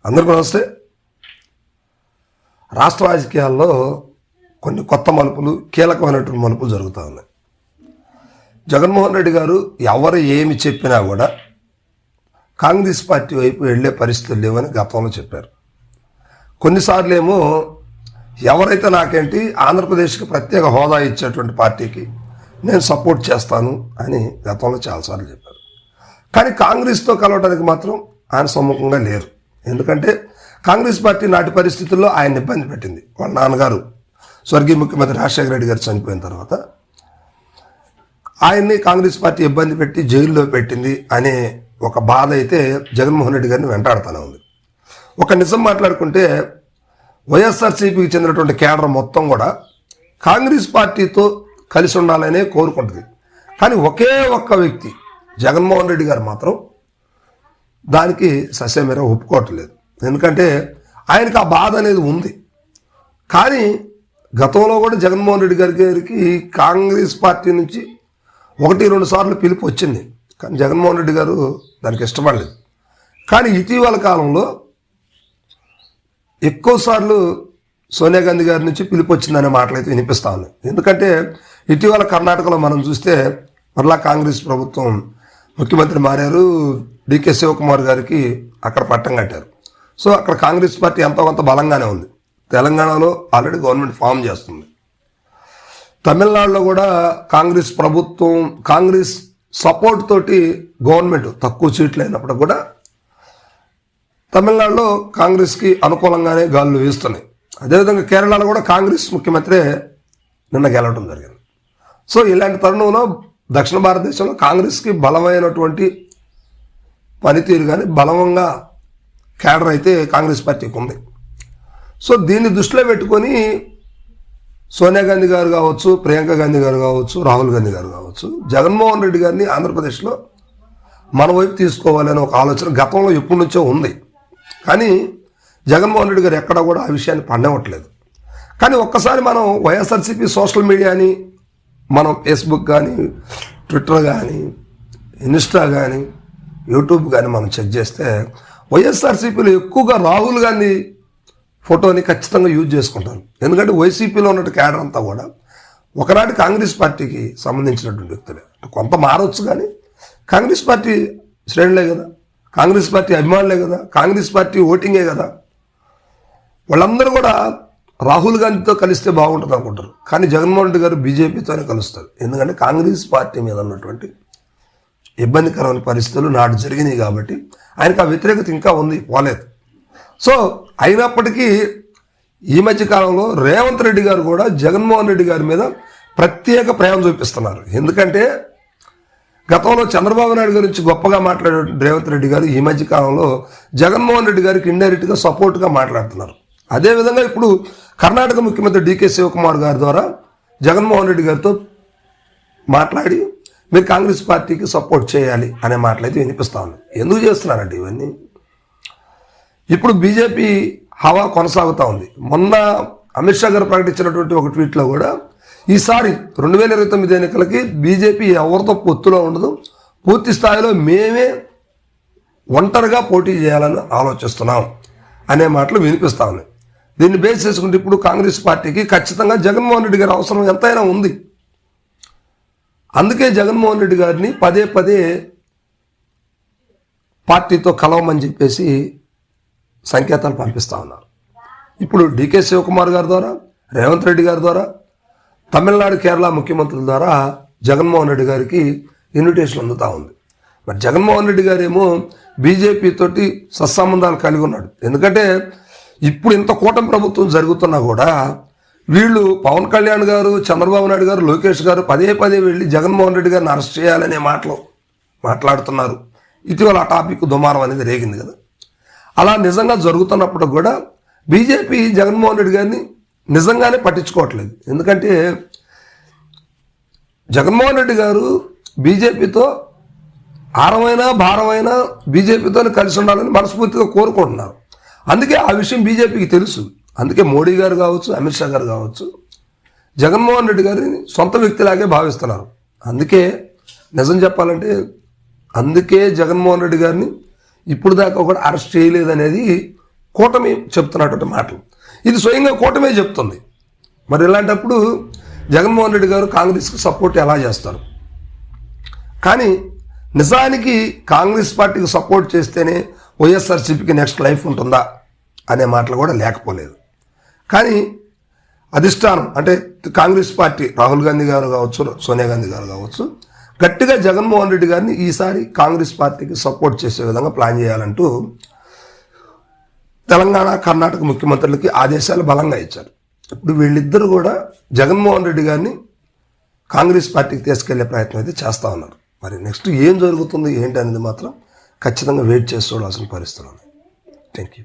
అందరికీ నమస్తే. రాష్ట్ర రాజకీయాల్లో కొన్ని కొత్త మలుపులు, కీలకమైనటువంటి మలుపులు జరుగుతూ ఉన్నాయి. జగన్మోహన్ రెడ్డి గారు ఎవరు ఏమి చెప్పినా కూడా కాంగ్రెస్ పార్టీ వైపు వెళ్లే పరిస్థితులు లేవని గతంలో చెప్పారు. కొన్నిసార్లు ఏమో ఎవరైతే నాకేంటి ఆంధ్రప్రదేశ్కి ప్రత్యేక హోదా ఇచ్చేటువంటి పార్టీకి నేను సపోర్ట్ చేస్తాను అని గతంలో చాలాసార్లు చెప్పారు. కానీ కాంగ్రెస్తో కలవడానికి మాత్రం ఆయన సమ్ముఖంగా లేరు. ఎందుకంటే కాంగ్రెస్ పార్టీ నాటి పరిస్థితుల్లో ఆయన ఇబ్బంది పెట్టింది. వాళ్ళ నాన్నగారు స్వర్గీయ ముఖ్యమంత్రి రాజశేఖర రెడ్డి గారు చనిపోయిన తర్వాత ఆయన్ని కాంగ్రెస్ పార్టీ ఇబ్బంది పెట్టి జైల్లో పెట్టింది అనే ఒక బాధ అయితే జగన్మోహన్ రెడ్డి గారిని వెంటాడుతూనే ఉంది. ఒక నిజం మాట్లాడుకుంటే వైఎస్ఆర్సీపీకి చెందినటువంటి కేడర్ మొత్తం కూడా కాంగ్రెస్ పార్టీతో కలిసి ఉండాలనే కోరుకుంటుంది. కానీ ఒకే ఒక్క వ్యక్తి జగన్మోహన్ రెడ్డి గారు మాత్రం దానికి ససేమీర ఒప్పుకోవట్లేదు. ఎందుకంటే ఆయనకు ఆ బాధ అనేది ఉంది. కానీ గతంలో కూడా జగన్మోహన్ రెడ్డి గారికి కాంగ్రెస్ పార్టీ నుంచి 1-2 సార్లు పిలుపు వచ్చింది. కానీ జగన్మోహన్ రెడ్డి గారు దానికి ఇష్టపడలేదు. కానీ ఇటీవల కాలంలో ఎక్కువసార్లు సోనియా గాంధీ గారి నుంచి పిలుపు వచ్చిందనే మాటలైతే వినిపిస్తా ఉన్నాయి. ఎందుకంటే ఇటీవల కర్ణాటకలో మనం చూస్తే మరలా కాంగ్రెస్ ప్రభుత్వం ముఖ్యమంత్రి మారారు. డికే శివకుమార్ గారికి అక్కడ పట్టం కట్టారు. సో అక్కడ కాంగ్రెస్ పార్టీ ఎంతో కొంత బలంగానే ఉంది. తెలంగాణలో ఆల్రెడీ గవర్నమెంట్ ఫామ్ చేస్తుంది. తమిళనాడులో కూడా కాంగ్రెస్ ప్రభుత్వం, కాంగ్రెస్ సపోర్ట్ తోటి గవర్నమెంట్ తక్కువ సీట్లు అయినప్పుడు కూడా తమిళనాడులో కాంగ్రెస్కి అనుకూలంగానే గాలులు వేస్తున్నాయి. అదేవిధంగా కేరళలో కూడా కాంగ్రెస్ ముఖ్యమంత్రి నిన్న గెలవడం జరిగింది. సో ఇలాంటి తరుణంలో దక్షిణ భారతదేశంలో కాంగ్రెస్కి బలమైనటువంటి పనితీరు కానీ బలంగా కేడర్ అయితే కాంగ్రెస్ పార్టీకి ఉంది. సో దీన్ని దృష్టిలో పెట్టుకొని సోనియా గాంధీ గారు కావచ్చు, ప్రియాంక గాంధీ గారు కావచ్చు, రాహుల్ గాంధీ గారు కావచ్చు, జగన్మోహన్ రెడ్డి గారిని ఆంధ్రప్రదేశ్లో మన వైపు తీసుకోవాలనే ఒక ఆలోచన గతంలో ఎప్పటి నుంచో ఉంది. కానీ జగన్మోహన్ రెడ్డి గారు ఎక్కడా కూడా ఆ విషయాన్ని పండవట్లేదు. కానీ ఒక్కసారి మనం వైఎస్ఆర్సీపీ సోషల్ మీడియాని, మనం ఫేస్బుక్ కానీ, ట్విట్టర్ కానీ, ఇన్స్టా కానీ, యూట్యూబ్ కానీ మనం చెక్ చేస్తే వైఎస్ఆర్సీపీలో ఎక్కువగా రాహుల్ గాంధీ ఫోటోని ఖచ్చితంగా యూజ్ చేసుకుంటారు. ఎందుకంటే వైసీపీలో ఉన్న క్యాడర్ అంతా కూడా ఒకనాటి కాంగ్రెస్ పార్టీకి సంబంధించినటువంటి వ్యక్తులే. కొంత మారవచ్చు కానీ కాంగ్రెస్ పార్టీ శ్రేణులే కదా, కాంగ్రెస్ పార్టీ అభిమానులే కదా, కాంగ్రెస్ పార్టీ ఓటింగే కదా. వాళ్ళందరూ కూడా రాహుల్ గాంధీతో కలిస్తే బాగుంటుంది అనుకుంటారు. కానీ జగన్మోహన్ రెడ్డి గారు బీజేపీతోనే కలుస్తారు. ఎందుకంటే కాంగ్రెస్ పార్టీ మీద ఉన్నటువంటి ఇబ్బందికరమైన పరిస్థితులు నాడు జరిగినాయి కాబట్టి ఆయనకు ఆ వ్యతిరేకత ఇంకా ఉంది, పోలేదు. సో అయినప్పటికీ ఈ మధ్య కాలంలో రేవంత్ రెడ్డి గారు కూడా జగన్మోహన్ రెడ్డి గారి మీద ప్రత్యేక ప్రేమ చూపిస్తున్నారు. ఎందుకంటే గతంలో చంద్రబాబు నాయుడు గురించి గొప్పగా మాట్లాడే రేవంత్ రెడ్డి గారు ఈ మధ్య కాలంలో జగన్మోహన్ రెడ్డి గారికి ఇండైరెక్ట్గా సపోర్ట్గా మాట్లాడుతున్నారు. అదేవిధంగా ఇప్పుడు కర్ణాటక ముఖ్యమంత్రి డికే శివకుమార్ గారి ద్వారా జగన్మోహన్ రెడ్డి గారితో మాట్లాడి మీరు కాంగ్రెస్ పార్టీకి సపోర్ట్ చేయాలి అనే మాటలైతే వినిపిస్తా ఉన్నాయి. ఎందుకు చేస్తున్నారండి ఇవన్నీ? ఇప్పుడు బీజేపీ హవా కొనసాగుతూ ఉంది. మొన్న అమిత్ షా గారు ప్రకటించినటువంటి ఒక ట్వీట్లో కూడా ఈసారి 2029 ఎన్నికలకి బీజేపీ ఎవరితో పొత్తులో ఉండదు, పూర్తి స్థాయిలో మేమే ఒంటరిగా పోటీ చేయాలని ఆలోచిస్తున్నాం అనే మాటలు వినిపిస్తా ఉన్నాయి. దీన్ని బేస్ చేసుకుంటే ఇప్పుడు కాంగ్రెస్ పార్టీకి ఖచ్చితంగా జగన్మోహన్ రెడ్డి గారి అవసరం ఎంతైనా ఉంది. అందుకే జగన్మోహన్ రెడ్డి గారిని పదే పదే పార్టీతో కలవమని చెప్పేసి సంకేతాలు పంపిస్తూ ఉన్నారు. ఇప్పుడు డికే శివకుమార్ గారి ద్వారా, రేవంత్ రెడ్డి గారి ద్వారా, తమిళనాడు, కేరళ ముఖ్యమంత్రుల ద్వారా జగన్మోహన్ రెడ్డి గారికి ఇన్విటేషన్ అందుతూ ఉంది. మరి జగన్మోహన్ రెడ్డి గారు ఏమో బీజేపీ తోటి సత్సంబంధాలు కలిగి ఉన్నాడు. ఎందుకంటే ఇప్పుడు ఇంత కూటమి ప్రభుత్వం జరుగుతున్నా కూడా వీళ్ళు పవన్ కళ్యాణ్ గారు, చంద్రబాబు నాయుడు గారు, లోకేష్ గారు పదే పదే వెళ్ళి జగన్మోహన్ రెడ్డి గారిని అరెస్ట్ చేయాలనే మాటలు మాట్లాడుతున్నారు. ఇటీవల ఆ టాపిక్ దుమారం అనేది రేగింది కదా. అలా నిజంగా జరుగుతున్నప్పుడు కూడా బీజేపీ జగన్మోహన్ రెడ్డి గారిని నిజంగానే పట్టించుకోవట్లేదు. ఎందుకంటే జగన్మోహన్ రెడ్డి గారు బీజేపీతో ఆరమైనా భారమైనా బీజేపీతో కలిసి ఉండాలని మనస్ఫూర్తిగా కోరుకుంటున్నారు. అందుకే ఆ విషయం బీజేపీకి తెలుసు. అందుకే మోడీ గారు కావచ్చు, అమిత్ షా గారు కావచ్చు జగన్మోహన్ రెడ్డి గారిని సొంత వ్యక్తిలాగే భావిస్తున్నారు. అందుకే నిజం చెప్పాలంటే అందుకే జగన్మోహన్ రెడ్డి గారిని ఇప్పుడు దాకా కూడా అరెస్ట్ చేయలేదనేది కూటమి చెప్తున్నటువంటి మాటలు. ఇది స్వయంగా కూటమే చెప్తుంది. మరి ఇలాంటప్పుడు జగన్మోహన్ రెడ్డి గారు కాంగ్రెస్కి సపోర్ట్ ఎలా చేస్తారు? కానీ నిజానికి కాంగ్రెస్ పార్టీకి సపోర్ట్ చేస్తేనే వైఎస్ఆర్సీపీకి నెక్స్ట్ లైఫ్ ఉంటుందా అనే మాటలు కూడా లేకపోలేదు. కానీ అధిష్టానం అంటే కాంగ్రెస్ పార్టీ రాహుల్ గాంధీ గారు కావచ్చు, సోనియా గాంధీ గారు కావచ్చు, గట్టిగా జగన్మోహన్ రెడ్డి గారిని ఈసారి కాంగ్రెస్ పార్టీకి సపోర్ట్ చేసే విధంగా ప్లాన్ చేయాలంటూ తెలంగాణ, కర్ణాటక ముఖ్యమంత్రులకి ఆదేశాలు బలంగా ఇచ్చారు. ఇప్పుడు వీళ్ళిద్దరూ కూడా జగన్మోహన్ రెడ్డి గారిని కాంగ్రెస్ పార్టీకి తీసుకెళ్లే ప్రయత్నం అయితే చేస్తూ ఉన్నారు. మరి నెక్స్ట్ ఏం జరుగుతుంది ఏంటి అనేది మాత్రం ఖచ్చితంగా వెయిట్ చేసి చూడాల్సిన పరిస్థితులు ఉన్నాయి. Thank you.